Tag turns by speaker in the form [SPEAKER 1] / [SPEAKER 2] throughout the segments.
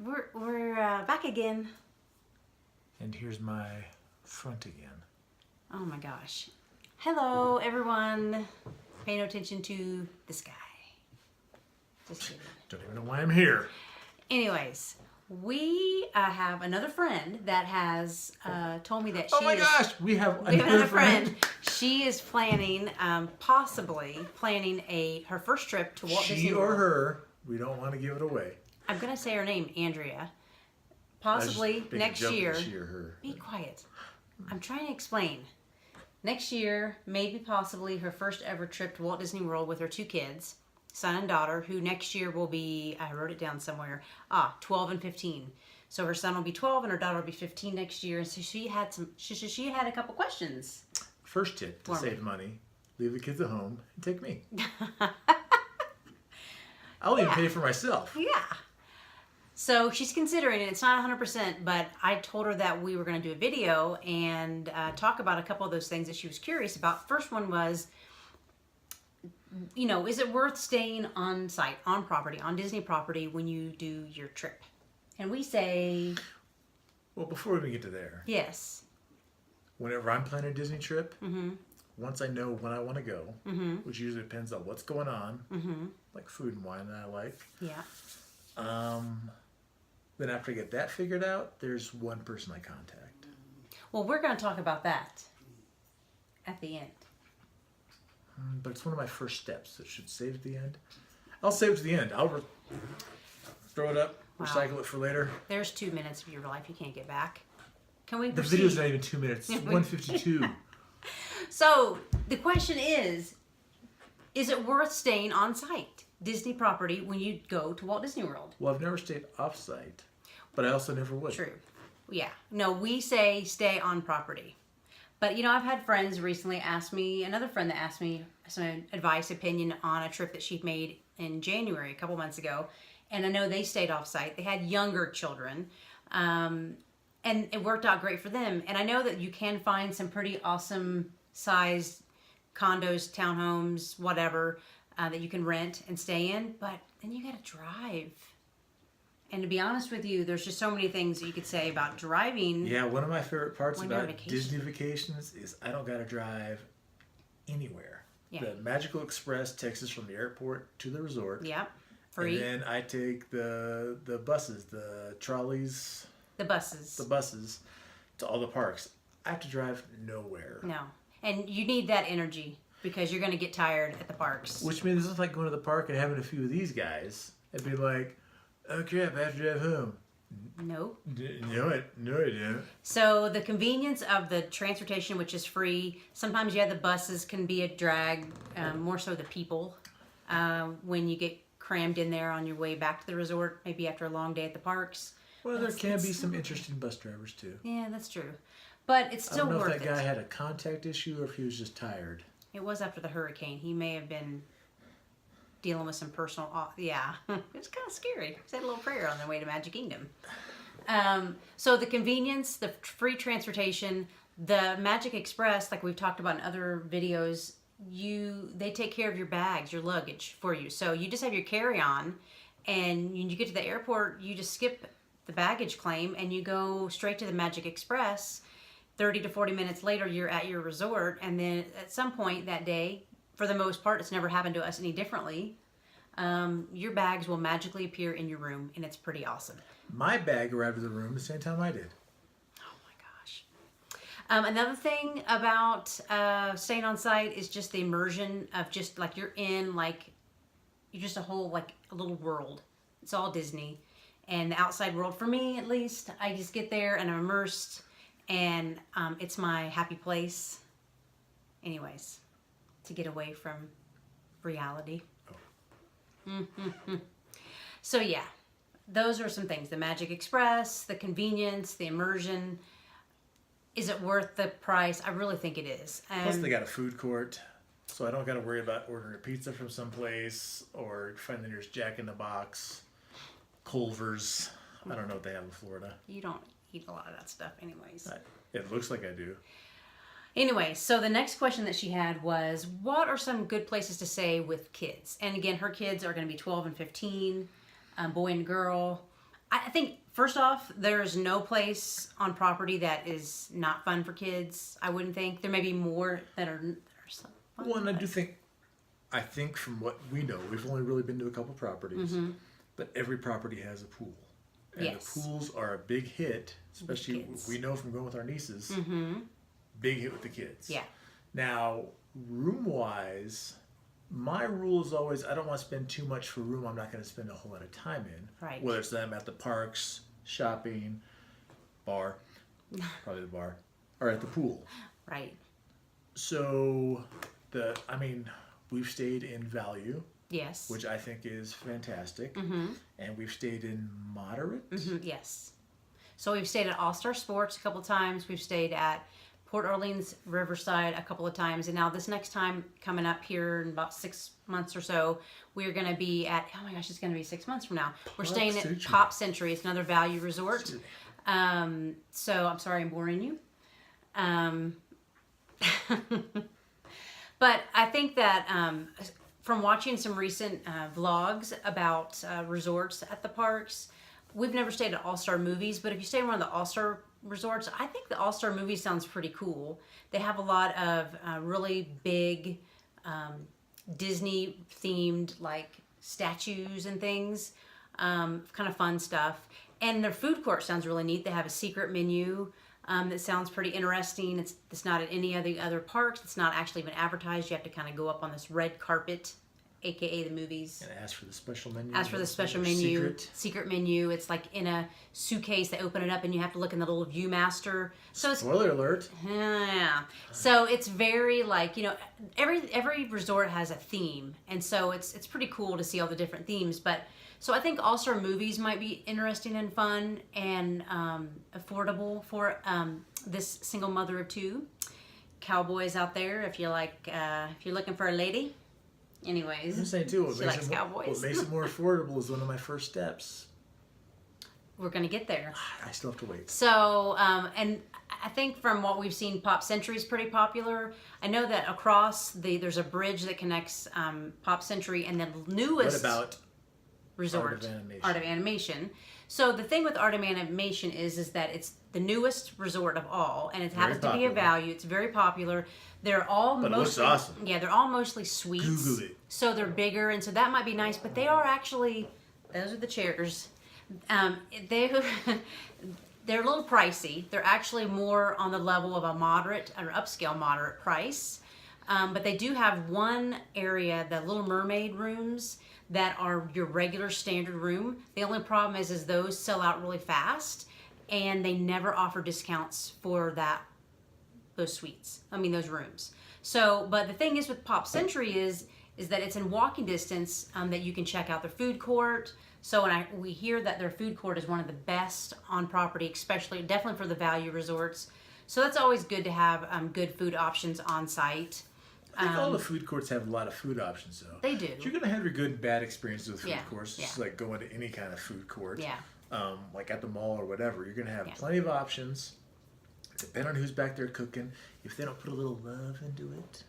[SPEAKER 1] We're back again.
[SPEAKER 2] And here's my front again.
[SPEAKER 1] Oh my gosh. Hello, everyone. Pay no attention to the sky. Just kidding.
[SPEAKER 2] Don't even know why I'm here.
[SPEAKER 1] Anyways, we have another friend that has told me that she
[SPEAKER 2] Oh my gosh, we have
[SPEAKER 1] another friend. She is planning, possibly planning her first trip to Walt Disney World.
[SPEAKER 2] She or her, we don't want to give it away.
[SPEAKER 1] I'm gonna say her name, Andrea. Possibly next year.
[SPEAKER 2] She or her.
[SPEAKER 1] Be quiet. I'm trying to explain. Next year, maybe possibly her first ever trip to Walt Disney World with her two kids, son and daughter, who next year will be, I wrote it down somewhere, 12 and 15. So her son will be 12 and her daughter will be 15 next year. And so she had a couple questions.
[SPEAKER 2] First tip to save money, leave the kids at home and take me. I'll even pay for myself.
[SPEAKER 1] Yeah. So she's considering it. It's not 100%, but I told her that we were going to do a video and talk about a couple of those things that she was curious about. First one was, is it worth staying on site, on property, on Disney property when you do your trip? And we say...
[SPEAKER 2] Well, before we even get to there.
[SPEAKER 1] Yes.
[SPEAKER 2] Whenever I'm planning a Disney trip, once I know when I want to go, which usually depends on what's going on, like food and wine that I like.
[SPEAKER 1] Yeah.
[SPEAKER 2] Then after I get that figured out, there's one person I contact.
[SPEAKER 1] Well, we're going to talk about that at the end.
[SPEAKER 2] But it's one of my first steps. So it should save at the end. I'll save it to the end. I'll throw it up, recycle it for later.
[SPEAKER 1] There's 2 minutes of your life you can't get back. Can we
[SPEAKER 2] The
[SPEAKER 1] proceed?
[SPEAKER 2] video's not even 2 minutes. It's 1:52.
[SPEAKER 1] So the question is it worth staying on site, Disney property, when you go to Walt Disney World?
[SPEAKER 2] Well, I've never stayed off-site, but I also never would.
[SPEAKER 1] True. Yeah. No, we say stay on property. But, I've had friends recently another friend that asked me some advice, opinion on a trip that she'd made in January, a couple months ago. And I know they stayed off-site. They had younger children. And it worked out great for them. And I know that you can find some pretty awesome sized condos, townhomes, whatever, that you can rent and stay in. But then you got to drive. And to be honest with you, there's just so many things that you could say about driving.
[SPEAKER 2] Yeah, one of my favorite parts
[SPEAKER 1] when you're on
[SPEAKER 2] about
[SPEAKER 1] vacation.
[SPEAKER 2] Disney vacations is I don't got to drive anywhere.
[SPEAKER 1] Yeah.
[SPEAKER 2] The Magical Express takes us from the airport to the resort.
[SPEAKER 1] Yep. Free.
[SPEAKER 2] And then I take the buses, the trolleys.
[SPEAKER 1] The buses.
[SPEAKER 2] The buses to all the parks. I have to drive nowhere.
[SPEAKER 1] No. And you need that energy because you're going to get tired at the parks.
[SPEAKER 2] Which means it's like going to the park and having a few of these guys and be like, oh crap, I have to drive home.
[SPEAKER 1] Nope.
[SPEAKER 2] No, I don't.
[SPEAKER 1] So the convenience of the transportation, which is free, sometimes the buses can be a drag, more so the people, when you get crammed in there on your way back to the resort, maybe after a long day at the parks.
[SPEAKER 2] Well, there can be some interesting bus drivers too.
[SPEAKER 1] Yeah, that's true. But it's still worth it.
[SPEAKER 2] I don't know if that guy had a contact issue or if he was just tired.
[SPEAKER 1] It was after the hurricane. He may have been dealing with some personal... Yeah, it was kind of scary. He said a little prayer on their way to Magic Kingdom. So the convenience, the free transportation, the Magic Express, like we've talked about in other videos, they take care of your bags, your luggage for you. So you just have your carry-on, and when you get to the airport, you just skip the baggage claim and you go straight to the Magic Express. 30 to 40 minutes later, you're at your resort, and then at some point that day, for the most part, it's never happened to us any differently, your bags will magically appear in your room, and it's pretty awesome.
[SPEAKER 2] My bag arrived at the room the same time I did.
[SPEAKER 1] Oh my gosh. Another thing about staying on site is just the immersion of just like you're just a whole, like a little world. It's all Disney. And the outside world, for me at least, I just get there and I'm immersed, and it's my happy place. Anyways, to get away from reality. So yeah, those are some things. The Magic Express, the convenience, the immersion. Is it worth the price? I really think it is.
[SPEAKER 2] Plus they got a food court, so I don't got to worry about ordering a pizza from someplace or finding the nearest Jack in the Box, Culver's. I don't know what they have in Florida.
[SPEAKER 1] You don't eat a lot of that stuff anyways.
[SPEAKER 2] It looks like I do.
[SPEAKER 1] Anyway, so the next question that she had was, what are some good places to stay with kids? And again, her kids are going to be 12 and 15, boy and girl. I think first off, there's no place on property that is not fun for kids. I wouldn't think there may be more that are some fun.
[SPEAKER 2] Well, and I think from what we know, we've only really been to a couple properties, but every property has a pool. And
[SPEAKER 1] Yes.
[SPEAKER 2] the pools are a big hit, especially
[SPEAKER 1] kids.
[SPEAKER 2] we know from going with our nieces. Big hit with the kids.
[SPEAKER 1] Yeah.
[SPEAKER 2] Now, room-wise, my rule is always I don't want to spend too much for room I'm not going to spend a whole lot of time in.
[SPEAKER 1] Right.
[SPEAKER 2] Whether it's them at the parks, shopping, bar, probably the bar, or at the pool.
[SPEAKER 1] Right.
[SPEAKER 2] So, we've stayed in value,
[SPEAKER 1] Yes.
[SPEAKER 2] which I think is fantastic. And we've stayed in moderate.
[SPEAKER 1] Yes. So we've stayed at All Star Sports a couple of times. We've stayed at Port Orleans Riverside a couple of times. And now this next time coming up here in about 6 months or so, we're going to be at, oh my gosh, it's going to be 6 months from now. We're staying at Pop Century. It's another value resort. So I'm sorry I'm boring you. But I think that from watching some recent vlogs about resorts at the parks, we've never stayed at All-Star Movies, but if you stay in one of the All-Star resorts, I think the All-Star Movies sounds pretty cool. They have a lot of really big Disney-themed like statues and things, kind of fun stuff. And their food court sounds really neat. They have a secret menu that sounds pretty interesting. It's not at any of the other parks. It's not actually even advertised. You have to kind of go up on this red carpet, aka the movies.
[SPEAKER 2] And ask for the special menu.
[SPEAKER 1] Ask for the special
[SPEAKER 2] Or
[SPEAKER 1] menu. Secret menu. It's like in a suitcase. They open it up and you have to look in the little Viewmaster. So it's
[SPEAKER 2] Spoiler alert.
[SPEAKER 1] yeah. So it's very like, every resort has a theme. And so it's pretty cool to see all the different themes. But so I think All-Star Movies might be interesting and fun and affordable for this single mother of two. Cowboys out there, if you're looking for a lady. Anyways,
[SPEAKER 2] I'm saying too,
[SPEAKER 1] she likes cowboys.
[SPEAKER 2] What makes it more affordable is one of my first steps.
[SPEAKER 1] We're gonna get there.
[SPEAKER 2] I still have to wait.
[SPEAKER 1] So, and I think from what we've seen, Pop Century is pretty popular. I know that across there's a bridge that connects Pop Century and the newest
[SPEAKER 2] What about
[SPEAKER 1] resort,
[SPEAKER 2] Art of Animation?
[SPEAKER 1] Art of Animation. So the thing with Art of Animation is that it's the newest resort of all, and it happens to be a value. It's very popular. They're all
[SPEAKER 2] But it looks
[SPEAKER 1] mostly
[SPEAKER 2] awesome.
[SPEAKER 1] Yeah, they're all mostly suites.
[SPEAKER 2] Google it.
[SPEAKER 1] So they're bigger, and so that might be nice. But they are actually, those are the chairs. They're a little pricey. They're actually more on the level of a moderate or upscale moderate price. But they do have one area, the Little Mermaid rooms, that are your regular standard room. The only problem is those sell out really fast, and they never offer discounts for those rooms. So, but the thing is with Pop Century is that it's in walking distance that you can check out their food court. So, we hear that their food court is one of the best on property, definitely for the value resorts. So that's always good to have good food options on site.
[SPEAKER 2] I think all the food courts have a lot of food options, though.
[SPEAKER 1] They do.
[SPEAKER 2] You're going to have your good and bad experiences with food courts.
[SPEAKER 1] Yeah.
[SPEAKER 2] Just like going to any kind of food court.
[SPEAKER 1] Yeah.
[SPEAKER 2] Like at the mall or whatever. You're going to have plenty of options. Depending on who's back there cooking. If they don't put a little love into it,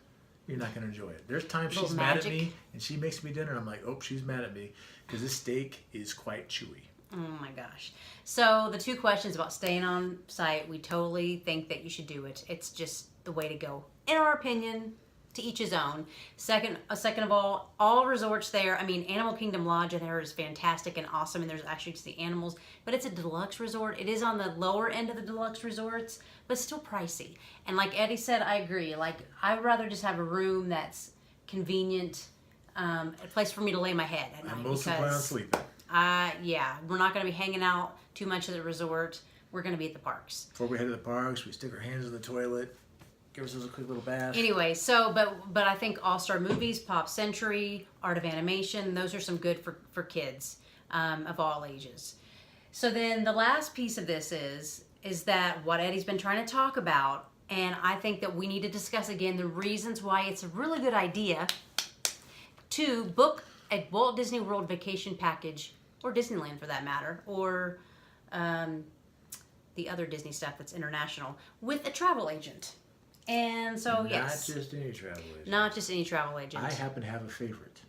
[SPEAKER 2] you're not going to enjoy it. There's times she's mad at me and she makes me dinner and I'm like, oh, she's mad at me because this steak is quite chewy.
[SPEAKER 1] Oh my gosh. So the two questions about staying on site, we totally think that you should do it. It's just the way to go. In our opinion, to each his own. Second of all resorts there, Animal Kingdom Lodge there is fantastic and awesome, and there's actually just the animals, but it's a deluxe resort. It is on the lower end of the deluxe resorts, but still pricey. And like Eddie said, I agree. Like, I'd rather just have a room that's convenient, a place for me to lay my head at night.
[SPEAKER 2] I mostly plan on sleeping.
[SPEAKER 1] Yeah, we're not going to be hanging out too much at the resort. We're going to be at the parks.
[SPEAKER 2] Before we head to the parks, we stick our hands in the toilet, give ourselves a quick little bath.
[SPEAKER 1] Anyway, so, but I think All-Star Movies, Pop Century, Art of Animation, those are some good for kids of all ages. So then the last piece of this is that what Eddie's been trying to talk about, and I think that we need to discuss again the reasons why it's a really good idea to book a Walt Disney World vacation package, or Disneyland for that matter, or the other Disney stuff that's international, with a travel agent. And so, yes.
[SPEAKER 2] Not just any travel agent.
[SPEAKER 1] Not just any travel agent.
[SPEAKER 2] I happen to have a favorite.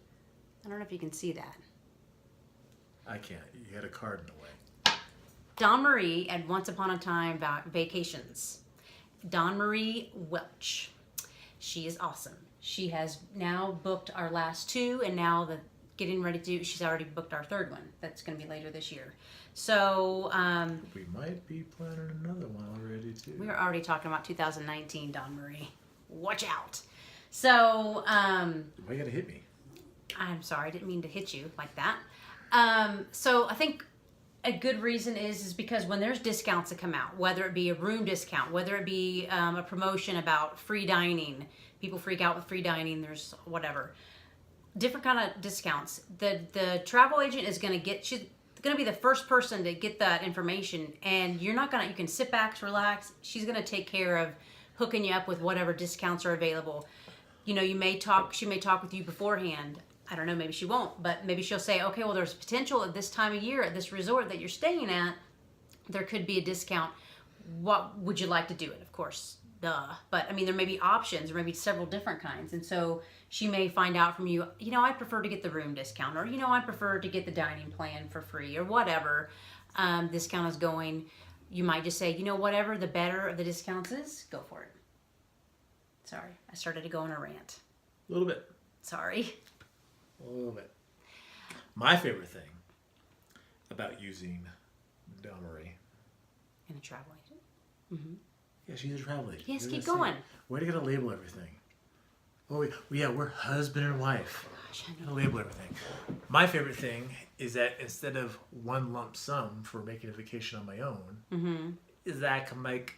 [SPEAKER 1] I don't know if you can see that.
[SPEAKER 2] I can't. You had a card in the way.
[SPEAKER 1] dawnmaree at Once Upon a Time Vacations. Dawnmaree Welch. She is awesome. She has now booked our last 2, and now getting ready to. She's already booked our 3rd one. That's going to be later this year. So
[SPEAKER 2] we might be planning another one already too.
[SPEAKER 1] we were already talking about 2019, dawnmaree. Watch out. So
[SPEAKER 2] why you gotta hit me?
[SPEAKER 1] I'm sorry, I didn't mean to hit you like that. So I think a good reason is because when there's discounts that come out, whether it be a room discount, whether it be a promotion about free dining, people freak out with free dining, there's whatever. Different kind of discounts. The travel agent is going to be the first person to get that information, and you can sit back, relax. She's going to take care of hooking you up with whatever discounts are available. She may talk with you beforehand. I don't know, maybe she won't, but maybe she'll say, okay, well, there's potential at this time of year at this resort that you're staying at, there could be a discount. What would you like to do it? Of course, duh. But there may be options, or maybe several different kinds. And so she may find out from you, I prefer to get the room discount, or, I prefer to get the dining plan for free, or whatever discount is going. You might just say, whatever the better of the discounts is, go for it. Sorry, I started to go on a rant.
[SPEAKER 2] A little bit.
[SPEAKER 1] Sorry.
[SPEAKER 2] A little bit. My favorite thing about using dawnmaree.
[SPEAKER 1] And a travel agent. Mm-hmm.
[SPEAKER 2] Yeah, she's a travel agent.
[SPEAKER 1] Yes, keep going.
[SPEAKER 2] Way to get to label everything. Oh, yeah, we're husband and wife.
[SPEAKER 1] Gosh, I
[SPEAKER 2] Gotta label everything. My favorite thing is that instead of one lump sum for making a vacation on my own, is that I can make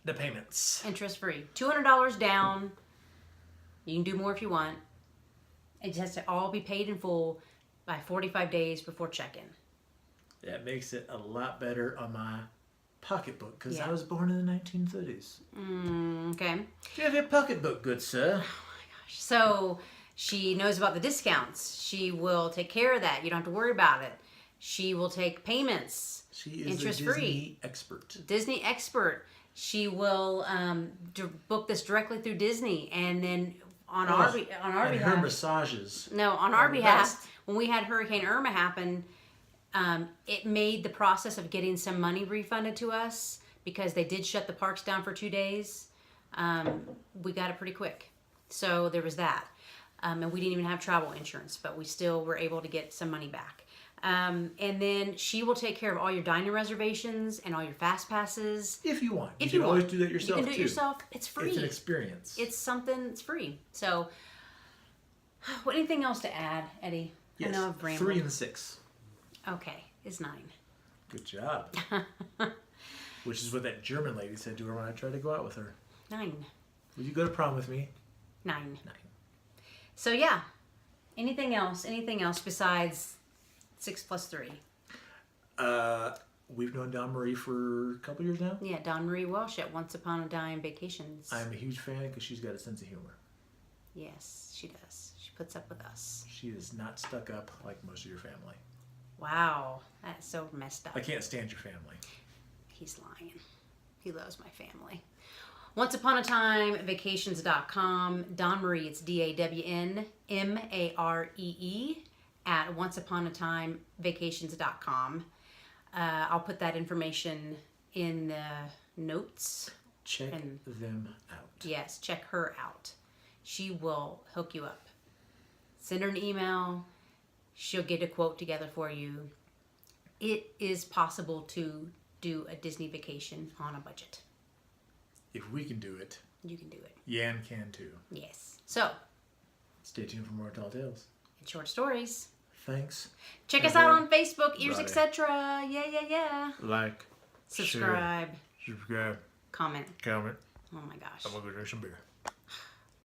[SPEAKER 2] the payments.
[SPEAKER 1] Interest free. $200 down. You can do more if you want. It just has to all be paid in full by 45 days before check-in.
[SPEAKER 2] That makes it a lot better on my pocketbook, because
[SPEAKER 1] Yeah.
[SPEAKER 2] I was born in the 1930s.
[SPEAKER 1] Okay.
[SPEAKER 2] Do you have your pocketbook, good sir?
[SPEAKER 1] So she knows about the discounts. She will take care of that. You don't have to worry about it. She will take payments.
[SPEAKER 2] She is
[SPEAKER 1] interest
[SPEAKER 2] a
[SPEAKER 1] free.
[SPEAKER 2] Disney expert.
[SPEAKER 1] Disney expert. She will book this directly through Disney, and then on our
[SPEAKER 2] and
[SPEAKER 1] behalf.
[SPEAKER 2] her massages.
[SPEAKER 1] No, on our
[SPEAKER 2] are the
[SPEAKER 1] behalf,
[SPEAKER 2] best.
[SPEAKER 1] when we had Hurricane Irma happen, it made the process of getting some money refunded to us, because they did shut the parks down for 2 days. We got it pretty quick. So there was that. And we didn't even have travel insurance, but we still were able to get some money back. And then she will take care of all your dining reservations and all your fast passes.
[SPEAKER 2] If you want.
[SPEAKER 1] If
[SPEAKER 2] you
[SPEAKER 1] you
[SPEAKER 2] can
[SPEAKER 1] want.
[SPEAKER 2] always do that yourself,
[SPEAKER 1] You can do it
[SPEAKER 2] too.
[SPEAKER 1] yourself. It's free.
[SPEAKER 2] It's an experience.
[SPEAKER 1] It's something that's free. So, anything else to add, Eddie?
[SPEAKER 2] Yes.
[SPEAKER 1] I know I've rambled.
[SPEAKER 2] 3 and 6.
[SPEAKER 1] Okay, it's 9.
[SPEAKER 2] Good job. Which is what that German lady said to her when I tried to go out with her.
[SPEAKER 1] 9.
[SPEAKER 2] Will you go to prom with me?
[SPEAKER 1] 9.
[SPEAKER 2] 9.
[SPEAKER 1] So yeah, anything else? Anything else besides 6 plus 3?
[SPEAKER 2] We've known dawnmaree for a couple years now.
[SPEAKER 1] Yeah, dawnmaree Welch at Once Upon a Time Vacations.
[SPEAKER 2] I'm a huge fan because she's got a sense of humor.
[SPEAKER 1] Yes, she does. She puts up with us.
[SPEAKER 2] She is not stuck up like most of your family.
[SPEAKER 1] Wow, that's so messed up.
[SPEAKER 2] I can't stand your family.
[SPEAKER 1] He's lying. He loves my family. Once Upon a Time Vacations.com. dawnmaree, it's DAWNMAREE at Once Upon a Time Vacations.com. I'll put that information in the notes.
[SPEAKER 2] Check them out.
[SPEAKER 1] Yes, check her out. She will hook you up. Send her an email. She'll get a quote together for you. It is possible to do a Disney vacation on a budget.
[SPEAKER 2] If we can do it,
[SPEAKER 1] You can do it.
[SPEAKER 2] Yan can too.
[SPEAKER 1] Yes. So,
[SPEAKER 2] Stay tuned for more Tall Tales.
[SPEAKER 1] it's short stories.
[SPEAKER 2] Thanks.
[SPEAKER 1] Check us out on Facebook, Ears,
[SPEAKER 2] Right.
[SPEAKER 1] etc. Yeah.
[SPEAKER 2] Like,
[SPEAKER 1] Subscribe,
[SPEAKER 2] share, subscribe,
[SPEAKER 1] comment.
[SPEAKER 2] comment.
[SPEAKER 1] Oh my gosh.
[SPEAKER 2] I'm gonna go drink some beer.